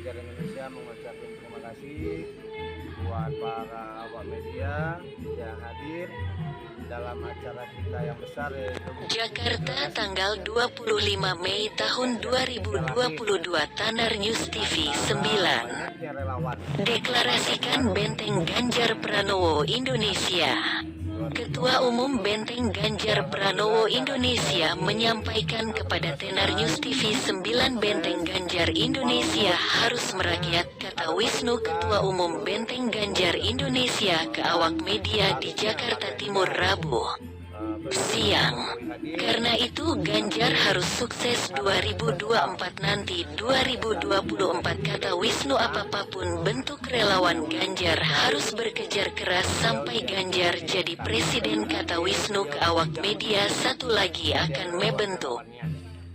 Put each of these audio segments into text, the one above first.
Ganjar Indonesia mengucapkan terima kasih buat para awak media yang hadir dalam acara kita yang besar, yaitu Jakarta, tanggal 25 Mei tahun 2022. Tanar News TV 9. Deklarasikan Benteng Ganjar Pranowo Indonesia. Ketua Umum Benteng Ganjar Pranowo Indonesia menyampaikan kepada Tenar News TV 9 Benteng Ganjar Indonesia harus merakyat, kata Wisnu Ketua Umum Benteng Ganjar Indonesia ke awak media di Jakarta Timur Rabu siang. Karena itu Ganjar harus sukses 2024 nanti. 2024, kata Wisnu, apapun bentuk relawan Ganjar harus bekerja keras sampai Ganjar jadi presiden, kata Wisnu ke awak media. Satu lagi akan membentuk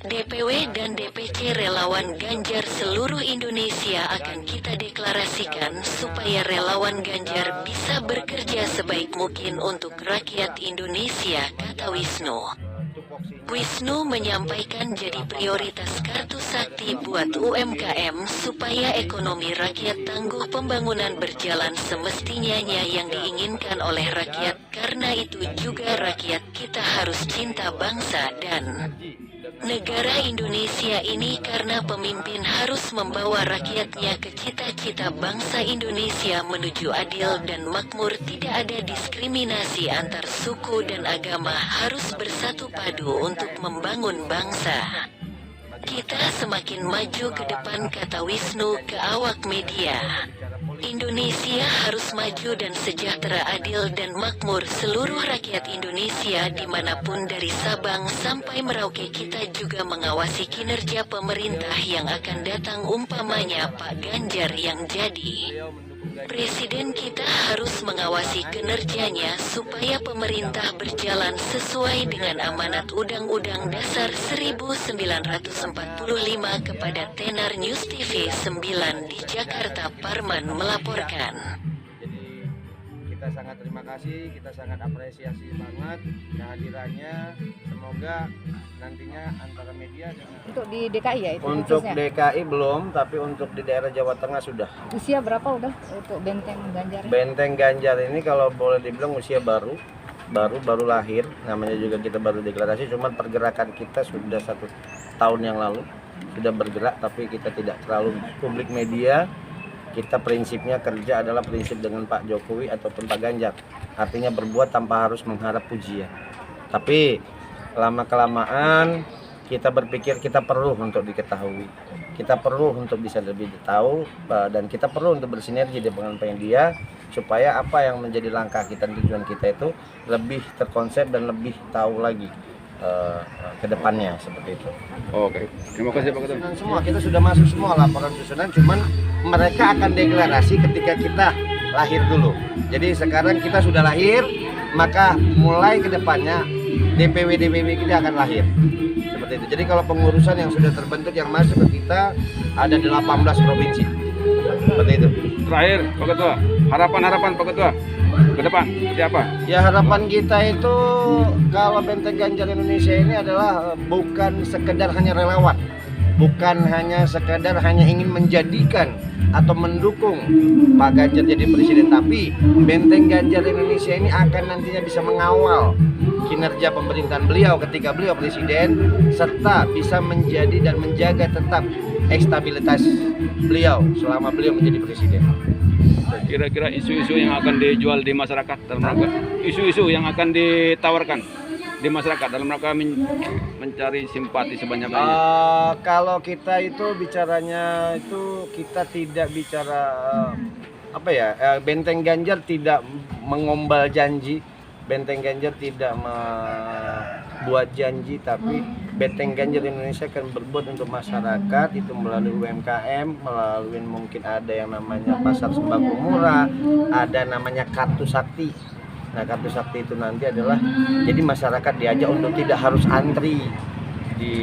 DPW dan DPC relawan Ganjar seluruh Indonesia akan kita deklarasikan supaya relawan Ganjar bisa bekerja sebaik mungkin untuk rakyat Indonesia, kata Wisnu. Wisnu menyampaikan jadi prioritas kartu sakti buat UMKM supaya ekonomi rakyat tangguh, pembangunan berjalan semestinya yang diinginkan oleh rakyat. Karena itu juga rakyat kita harus cinta bangsa dan negara Indonesia ini, karena pemimpin harus membawa rakyatnya ke cita-cita bangsa Indonesia menuju adil dan makmur, tidak ada diskriminasi antar suku dan agama, harus bersatu padu untuk membangun bangsa kita semakin maju ke depan, kata Wisnu ke awak media. Indonesia harus maju dan sejahtera, adil dan makmur. Seluruh rakyat Indonesia dimanapun dari Sabang sampai Merauke, kita juga mengawasi kinerja pemerintah yang akan datang, umpamanya Pak Ganjar yang jadi presiden, kita harus mengawasi kinerjanya supaya pemerintah berjalan sesuai dengan amanat Undang-Undang Dasar 1945. Kepada Tenar News TV 9 di Jakarta, Parman melaporkan. Jadi kita sangat terima kasih, kita sangat apresiasi banget kehadirannya. Semoga nantinya antara media dengan... Untuk di DKI ya itu Untuk khususnya? DKI belum, tapi untuk di daerah Jawa Tengah sudah. Usia berapa udah untuk Benteng Ganjar? Benteng Ganjar ini kalau boleh dibilang usia baru lahir, namanya juga kita baru deklarasi, cuman pergerakan kita sudah 1 tahun yang lalu sudah bergerak, tapi kita tidak terlalu publik media. Kita prinsipnya kerja adalah prinsip dengan Pak Jokowi ataupun Pak Ganjar, artinya berbuat tanpa harus mengharap pujian. Tapi lama-kelamaan kita berpikir kita perlu untuk diketahui, kita perlu untuk bisa lebih tahu, dan kita perlu untuk bersinergi dengan media supaya apa yang menjadi langkah kita dan tujuan kita itu lebih terkonsep dan lebih tahu lagi ke depannya, seperti itu. Oke, terima kasih Pak Ketua. Susunan semua, kita sudah masuk semua laporan susunan, cuman mereka akan deklarasi ketika kita lahir dulu. Jadi sekarang kita sudah lahir, maka mulai ke depannya DPW kita akan lahir. Seperti itu. Jadi kalau pengurusan yang sudah terbentuk yang masuk ke kita ada 18 provinsi. Seperti itu. Terakhir Pak Ketua, harapan Pak Ketua ke depan seperti apa? Ya, harapan kita itu kalau Benteng Ganjar Indonesia ini adalah bukan sekedar hanya relawan, bukan hanya sekedar hanya ingin menjadikan atau mendukung Pak Ganjar jadi presiden, tapi Benteng Ganjar Indonesia ini akan nantinya bisa mengawal kinerja pemerintahan beliau ketika beliau presiden, serta bisa menjadi dan menjaga tetap stabilitas beliau selama beliau menjadi presiden. Kira-kira isu-isu yang akan dijual di masyarakat dalam rangka, isu-isu yang akan ditawarkan di masyarakat dalam rangka mencari simpati sebanyak-banyaknya. Kalau kita itu bicaranya itu kita tidak bicara Benteng Ganjar tidak mengombal janji, Benteng Ganjar tidak membuat janji, tapi Benteng Ganjar Indonesia akan berbuat untuk masyarakat, itu melalui UMKM, melalui mungkin ada yang namanya pasar sembako murah, ada namanya kartu sakti. Nah, kartu sakti itu nanti adalah jadi masyarakat diajak untuk tidak harus antri di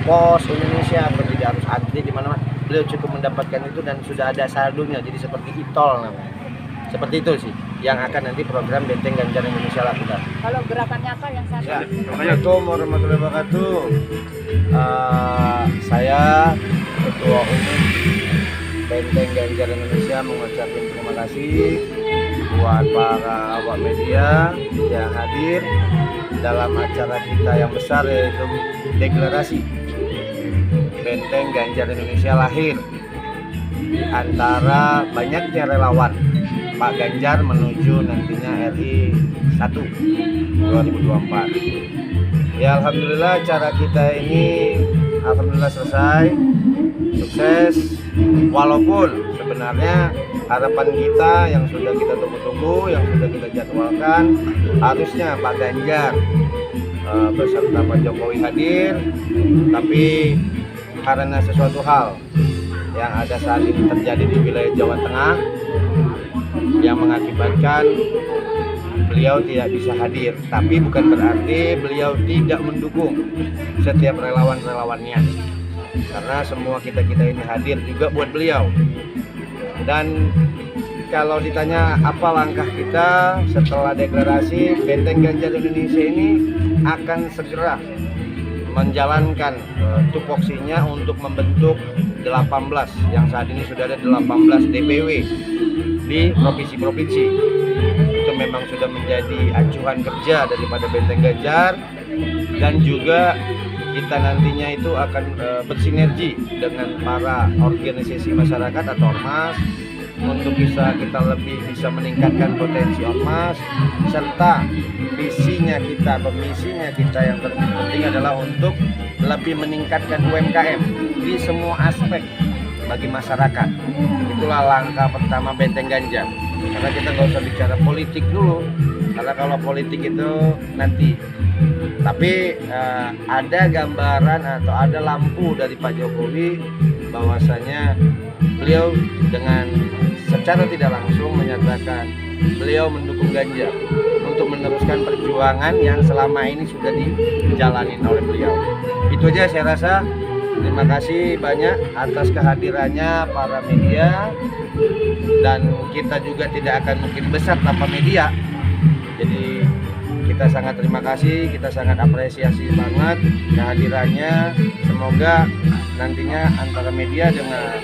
pos Indonesia atau tidak harus antri di mana-mana. Beliau cukup mendapatkan itu dan sudah ada saldonya, jadi seperti e-tol namanya. Seperti itu sih yang akan nanti program Benteng Ganjar Indonesia lakukan. Kalau gerakan nyata yang saat Ya, ini? Assalamualaikum warahmatullahi wabarakatuh. Saya Ketua Umum Benteng Ganjar Indonesia mengucapkan terima kasih buat para awak media yang hadir dalam acara kita yang besar, yaitu deklarasi Benteng Ganjar Indonesia lahir di antara banyaknya relawan Pak Ganjar menuju nantinya RI 1 2024. Ya, alhamdulillah acara kita ini alhamdulillah selesai, sukses. Walaupun sebenarnya harapan kita yang sudah kita tunggu-tunggu, yang sudah kita jadwalkan, harusnya Pak Ganjar beserta Pak Jokowi hadir, tapi karena sesuatu hal yang ada saat ini terjadi di wilayah Jawa Tengah yang mengakibatkan beliau tidak bisa hadir, tapi bukan berarti beliau tidak mendukung setiap relawan-relawannya, karena semua kita-kita ini hadir juga buat beliau. Dan kalau ditanya apa langkah kita setelah deklarasi, Benteng Ganjar Indonesia ini akan segera menjalankan tupoksinya untuk membentuk 18, yang saat ini sudah ada 18 DPW di provinsi-provinsi. Itu memang sudah menjadi acuan kerja daripada Benteng Ganjar, dan juga kita nantinya itu akan bersinergi dengan para organisasi masyarakat atau ormas untuk kita lebih bisa meningkatkan potensi ormas, serta visinya kita atau misinya kita yang terpenting adalah untuk lebih meningkatkan UMKM di semua aspek bagi masyarakat. Itulah langkah pertama Benteng Ganjar, karena kita nggak usah bicara politik dulu, karena kalau politik itu nanti. Tapi ada gambaran atau ada lampu dari Pak Jokowi bahwasanya beliau dengan secara tidak langsung menyatakan beliau mendukung Ganjar untuk meneruskan perjuangan yang selama ini sudah dijalani oleh beliau. Itu aja saya rasa. Terima kasih banyak atas kehadirannya para media, dan kita juga tidak akan mungkin besar tanpa media. Jadi kita sangat terima kasih, kita sangat apresiasi banget kehadirannya. Semoga nantinya antara media dengan